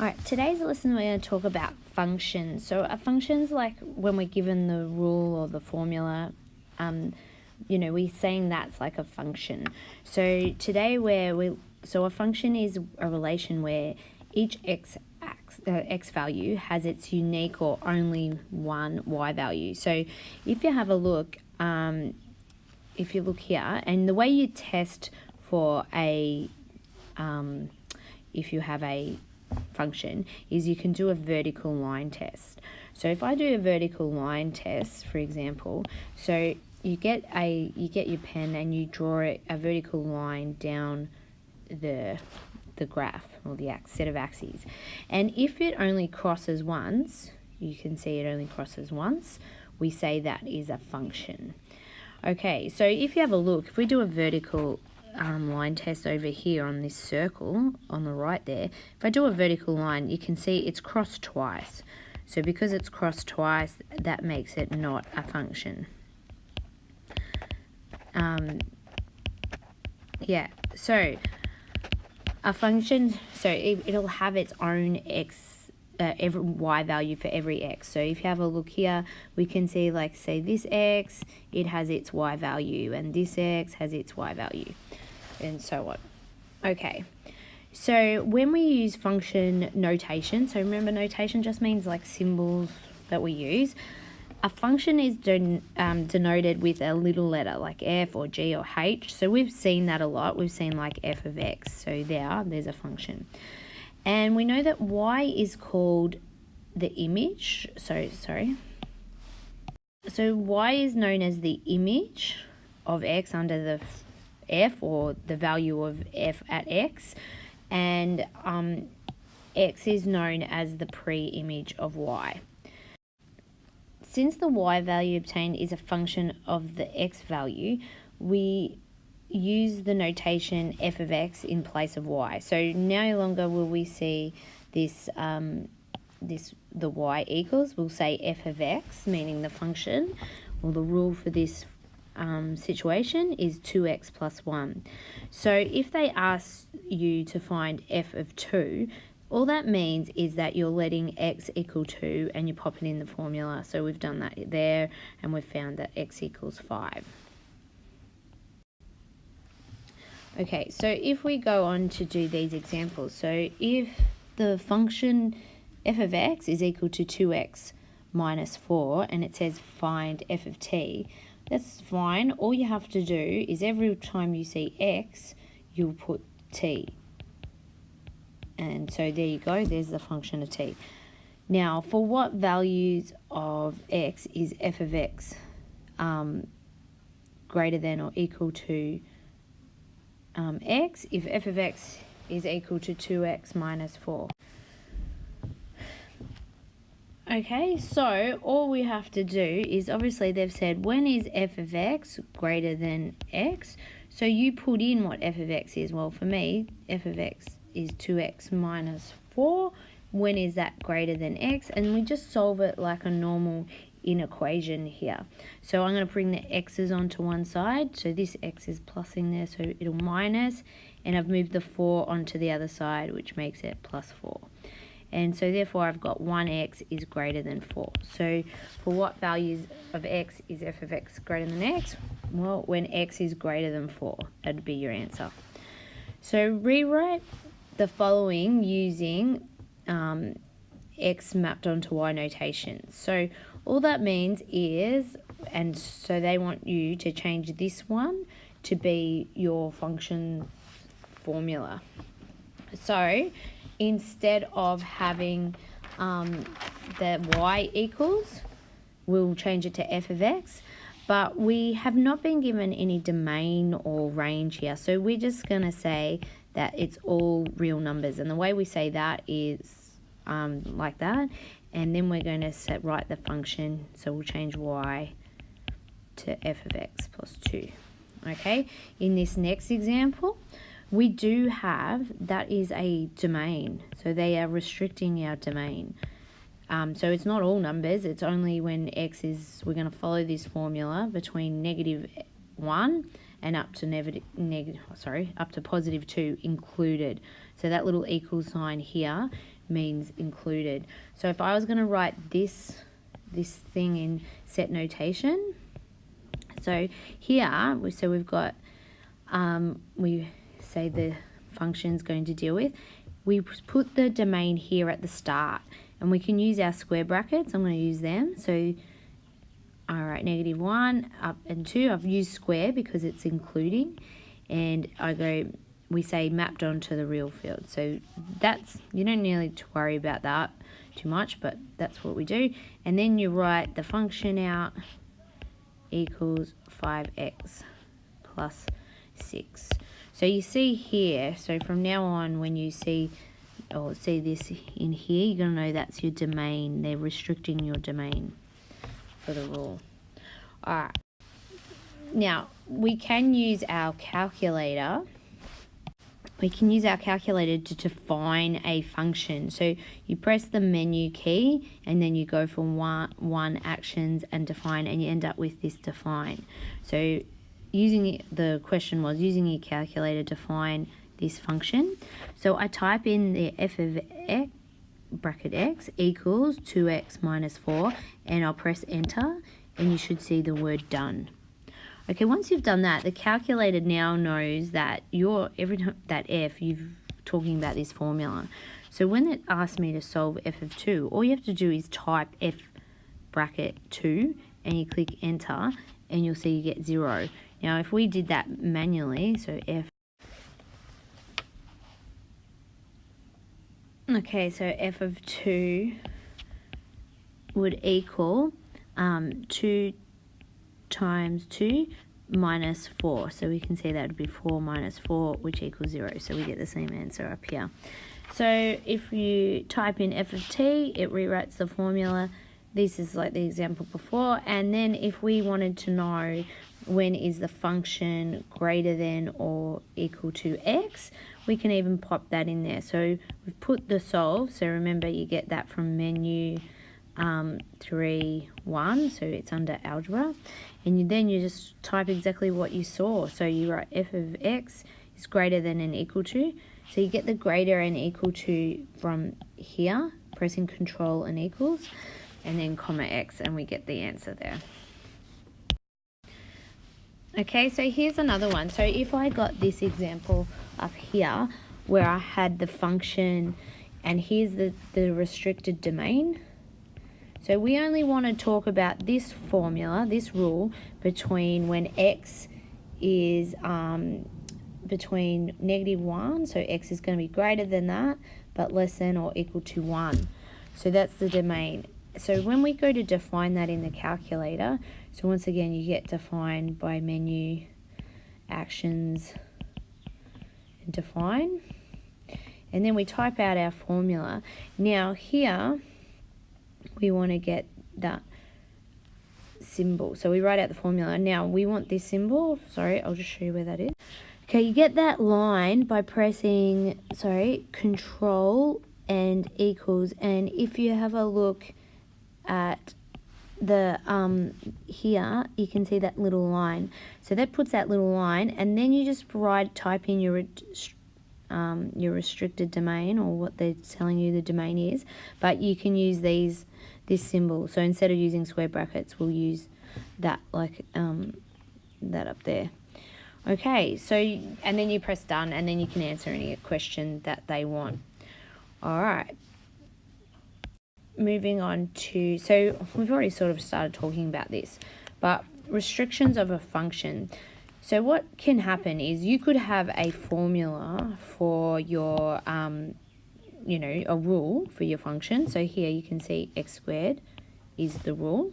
Alright, today's lesson we're going to talk about functions. So a function's like when we're given the rule or the formula, we're saying that's like a function. So today a function is a relation where each x value has its unique or only one y value. So if you have a look, if you look here, and the way you test for if you have a function is you can do a vertical line test. So if I do a vertical line test, for example, so you get your pen and you draw a vertical line down the graph or the set of axes, and if it only crosses once, you can see it only crosses once, we say that is a function. Okay, so if you have a look, if we do a vertical line test over here on this circle on the right there, if I do a vertical line, you can see it's crossed twice. So because it's crossed twice, that makes it not a function. So a function, so it'll have its own every y value for every x. So if you have a look here, we can see, like, say this x, it has its y value, and this x has its y value, and so on. Okay, so when we use function notation, so remember notation just means like symbols that we use. A function is denoted with a little letter like F or G or H. So we've seen that a lot. We've seen like f of x. So there's a function. And we know that y is called the image. So y is known as the image of x under the f, or the value of f at x. And x is known as the pre-image of y. Since the y value obtained is a function of the x value, we use the notation f of x in place of y. So no longer will we see this, the y equals. We'll say f of x, meaning the function, or the rule for this situation is 2x plus 1. So if they ask you to find f of 2, all that means is that you're letting x equal 2 and you're popping in the formula. So we've done that there, and we've found that x equals 5. Okay, so if we go on to do these examples, so if the function f of x is equal to 2x minus 4, and it says find f of t, that's fine. All you have to do is every time you see x, you'll put t. And so there you go, there's the function of t. Now, for what values of x is f of x greater than or equal to x? If f of x is equal to 2x minus 4. Okay, so all we have to do is, obviously they've said when is f of x greater than x? So you put in what f of x is. Well, for me, f of x is 2x minus 4. When is that greater than x? And we just solve it like a normal inequation here. So I'm going to bring the x's onto one side. So this x is plusing there, so it'll minus. And I've moved the 4 onto the other side, which makes it plus 4. And so therefore I've got 1x is greater than 4. So for what values of x is f of x greater than x? Well, when x is greater than 4, that'd be your answer. So rewrite the following using x mapped onto y notation. So all that means is, and so they want you to change this one to be your function formula. So instead of having the y equals, we'll change it to f of x, but we have not been given any domain or range here. So we're just going to say that it's all real numbers. And the way we say that is like that. And then we're going to write the function. So we'll change y to f of x plus 2. Okay, in this next example, we do have, that is a domain. So they are restricting our domain. So it's not all numbers. It's only when x is, we're going to follow this formula between -1 and up to up to +2 included. So that little equal sign here means included. So if I was going to write this thing in set notation, so here, so we've got, we say the function's going to deal with, we put the domain here at the start, and we can use our square brackets. I'm going to use them. So, all right, -1 up and 2. I've used square because it's including, and we say mapped onto the real field. So that's, you don't need to worry about that too much, but that's what we do. And then you write the function out equals 5x plus 6. So you see here, so from now on when you see this in here, you're going to know that's your domain. They're restricting your domain for the rule. Alright, now we can use our calculator. We can use our calculator to define a function. So you press the menu key and then you go for one actions and define, and you end up with this define. So the question was using your calculator to define this function. So I type in the f of x, bracket x equals 2x minus 4, and I'll press enter, and you should see the word done. Okay, once you've done that, the calculator now knows that every time that f, you're talking about this formula. So when it asks me to solve f of 2, all you have to do is type f bracket 2, and you click enter, and you'll see you get 0. Now, if we did that manually, so f, okay, so f of 2 would equal 2 times 2 minus 4. So we can see that would be 4 minus 4, which equals 0. So we get the same answer up here. So if you type in f of t, it rewrites the formula. This is like the example before. And then if we wanted to know when is the function greater than or equal to x, we can even pop that in there. So we've put the solve. So remember, you get that from menu 3.1, so it's under algebra, and then you just type exactly what you saw. So you write f of x is greater than and equal to, so you get the greater and equal to from here, pressing control and equals, and then comma x, and we get the answer there. Okay, so here's another one. So if I got this example up here where I had the function, and here's the restricted domain. So we only want to talk about this formula, this rule, between when x is between -1, so x is going to be greater than that, but less than or equal to 1. So that's the domain. So when we go to define that in the calculator, so once again you get defined by menu, actions, and define. And then we type out our formula. Now here, we want to get that symbol. So we write out the formula. Now we want this symbol. Sorry, I'll just show you where that is. Okay, you get that line by pressing, control and equals. And if you have a look at the here, you can see that little line. So that puts that little line, and then you just type in your restricted domain, or what they're telling you the domain is. But you can use this symbol. So instead of using square brackets, we'll use that, like that up there. Okay, so and then you press done, and then you can answer any question that they want. All right. Moving on to, so we've already sort of started talking about this, but restrictions of a function. So what can happen is you could have a formula for your, a rule for your function. So here you can see x squared is the rule.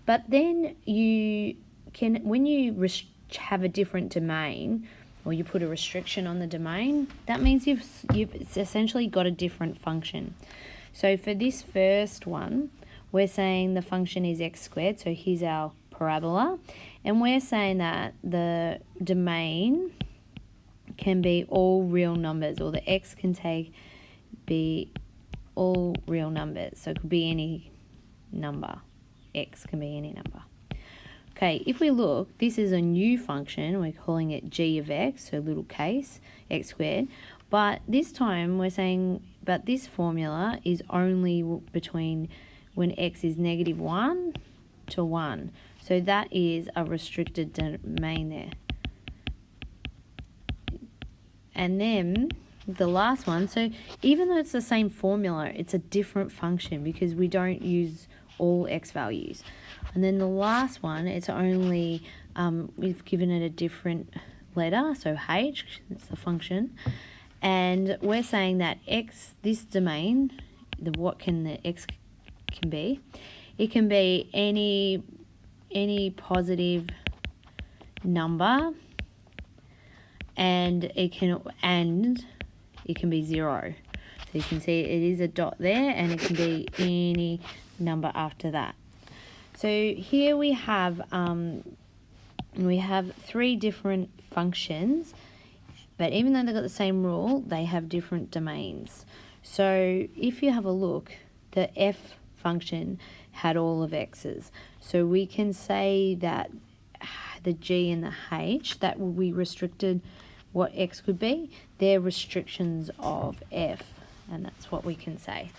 But then you can, when you have a different domain, or you put a restriction on the domain, that means you've essentially got a different function. So for this first one, we're saying the function is x squared. So here's our parabola. And we're saying that the domain can be all real numbers, or the x can be all real numbers. So it could be any number. X can be any number. Okay, if we look, this is a new function. We're calling it g of x, so little case, x squared. But this time we're saying, but this formula is only between when x is -1 to 1. So that is a restricted domain there. And then the last one, so even though it's the same formula, it's a different function because we don't use all x values. And then the last one, it's only, we've given it a different letter, so h, it's the function. And we're saying that x, this domain, what can the x can be? It can be any positive number, and it can be 0. So you can see it is a dot there, and it can be any number after that. So here we have 3 different functions, but even though they've got the same rule, they have different domains. So if you have a look, the f function had all of x's. So we can say that the g and the h, that will be restricted what x could be. They're restrictions of f, and that's what we can say.